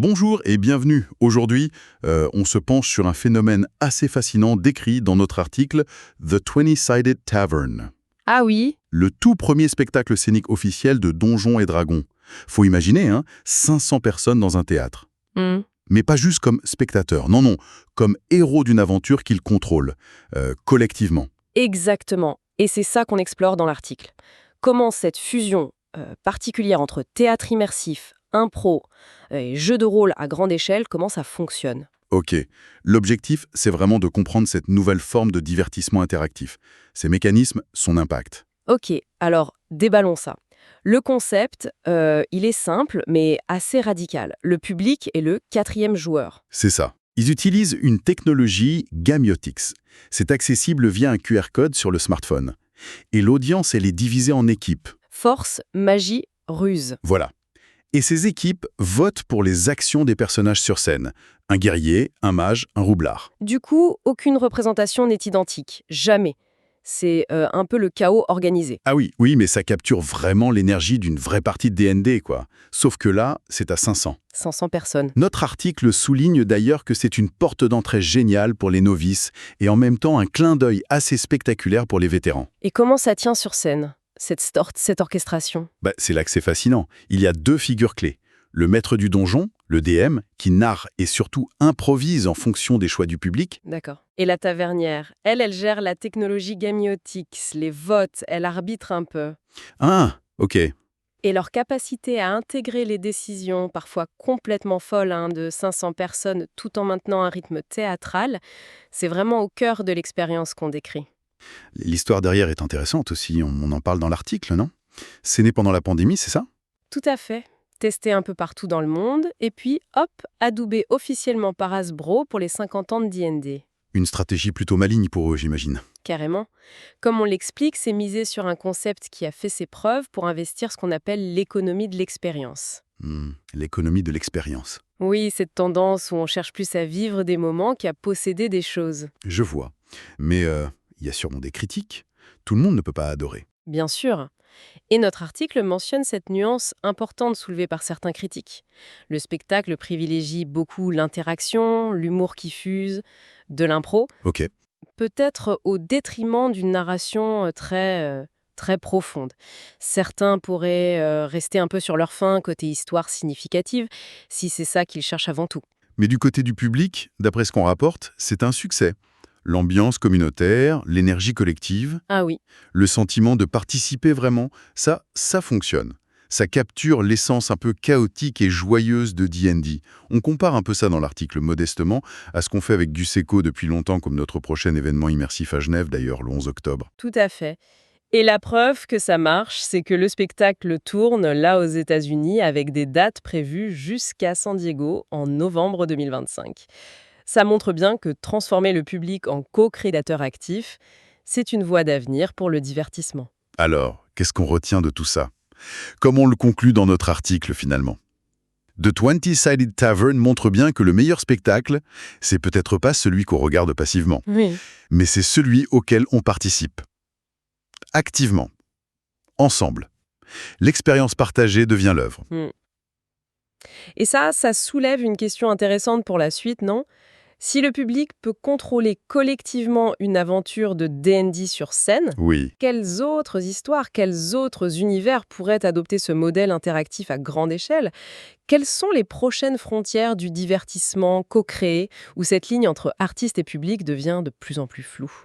Bonjour et bienvenue. Aujourd'hui, on se penche sur un phénomène assez fascinant décrit dans notre article The 20-Sided Tavern, Ah oui, le tout premier spectacle scénique officiel de Donjons et Dragons. Faut imaginer, 500 personnes dans un théâtre. Mais pas juste comme spectateurs, non, comme héros d'une aventure qu'ils contrôlent, collectivement. exactement. Et c'est ça qu'on explore dans l'article. Comment cette fusion particulière entre théâtre immersif, impro et jeu de rôle à grande échelle, comment ça fonctionne. Ok, l'objectif, c'est vraiment de comprendre cette nouvelle forme de divertissement interactif, ses mécanismes, son impact. Ok, alors déballons ça. Le concept, il est simple mais assez radical. Le public est le quatrième joueur. C'est ça. Ils utilisent une technologie Gamiotics. C'est accessible via un QR code sur le smartphone. Et l'audience, elle est divisée en équipes. Force, magie, ruse. Voilà. Et ces équipes votent pour les actions des personnages sur scène. Un guerrier, un mage, un roublard. Du coup, aucune représentation n'est identique. Jamais. C'est un peu le chaos organisé. Ah oui, mais ça capture vraiment l'énergie d'une vraie partie de D&D, quoi. Sauf que là, c'est à 500. 500 personnes. Notre article souligne d'ailleurs que c'est une porte d'entrée géniale pour les novices et en même temps un clin d'œil assez spectaculaire pour les vétérans. Et comment ça tient sur scène, cette orchestration? C'est là que c'est fascinant. Il y a deux figures clés. Le maître du donjon, le DM, qui narre et surtout improvise en fonction des choix du public. D'accord. Et la tavernière, elle gère la technologie Gamiotics, les votes, elle arbitre un peu. Ah, ok. Et leur capacité à intégrer les décisions, parfois complètement folles, de 500 personnes, tout en maintenant un rythme théâtral, c'est vraiment au cœur de l'expérience qu'on décrit. L'histoire derrière est intéressante aussi, on en parle dans l'article, non? C'est né pendant la pandémie, c'est ça? Tout à fait. Testé un peu partout dans le monde, et puis, hop, adoubé officiellement par Hasbro pour les 50 ans de D&D. Une stratégie plutôt maligne pour eux, j'imagine. Carrément. Comme on l'explique, c'est miser sur un concept qui a fait ses preuves pour investir ce qu'on appelle l'économie de l'expérience. L'économie de l'expérience. Oui, cette tendance où on cherche plus à vivre des moments qu'à posséder des choses. Je vois. Mais il y a sûrement des critiques. Tout le monde ne peut pas adorer. Bien sûr. Et notre article mentionne cette nuance importante soulevée par certains critiques. Le spectacle privilégie beaucoup l'interaction, l'humour qui fuse, de l'impro, Ok. peut-être au détriment d'une narration très profonde. Certains pourraient rester un peu sur leur faim côté histoire significative, si c'est ça qu'ils cherchent avant tout. Mais du côté du public, d'après ce qu'on rapporte, c'est un succès. L'ambiance communautaire, l'énergie collective, Ah oui, le sentiment de participer vraiment, ça fonctionne. Ça capture l'essence un peu chaotique et joyeuse de D&D. On compare un peu ça dans l'article modestement à ce qu'on fait avec Gusseco depuis longtemps, comme notre prochain événement immersif à Genève, d'ailleurs, le 11 octobre. tout à fait. Et la preuve que ça marche, c'est que le spectacle tourne là aux États-Unis avec des dates prévues jusqu'à San Diego en novembre 2025. Ça montre bien que transformer le public en co-créateur actif, c'est une voie d'avenir pour le divertissement. Alors, qu'est-ce qu'on retient de tout ça? Comme on le conclut dans notre article finalement. The 20-Sided Tavern montre bien que le meilleur spectacle, c'est peut-être pas celui qu'on regarde passivement, Oui. mais c'est celui auquel on participe. Activement. Ensemble. L'expérience partagée devient l'œuvre. Et ça soulève une question intéressante pour la suite, non? Si le public peut contrôler collectivement une aventure de D&D sur scène, Oui. quelles autres histoires, quels autres univers pourraient adopter ce modèle interactif à grande échelle? Quelles sont les prochaines frontières du divertissement co-créé, où cette ligne entre artiste et public devient de plus en plus floue?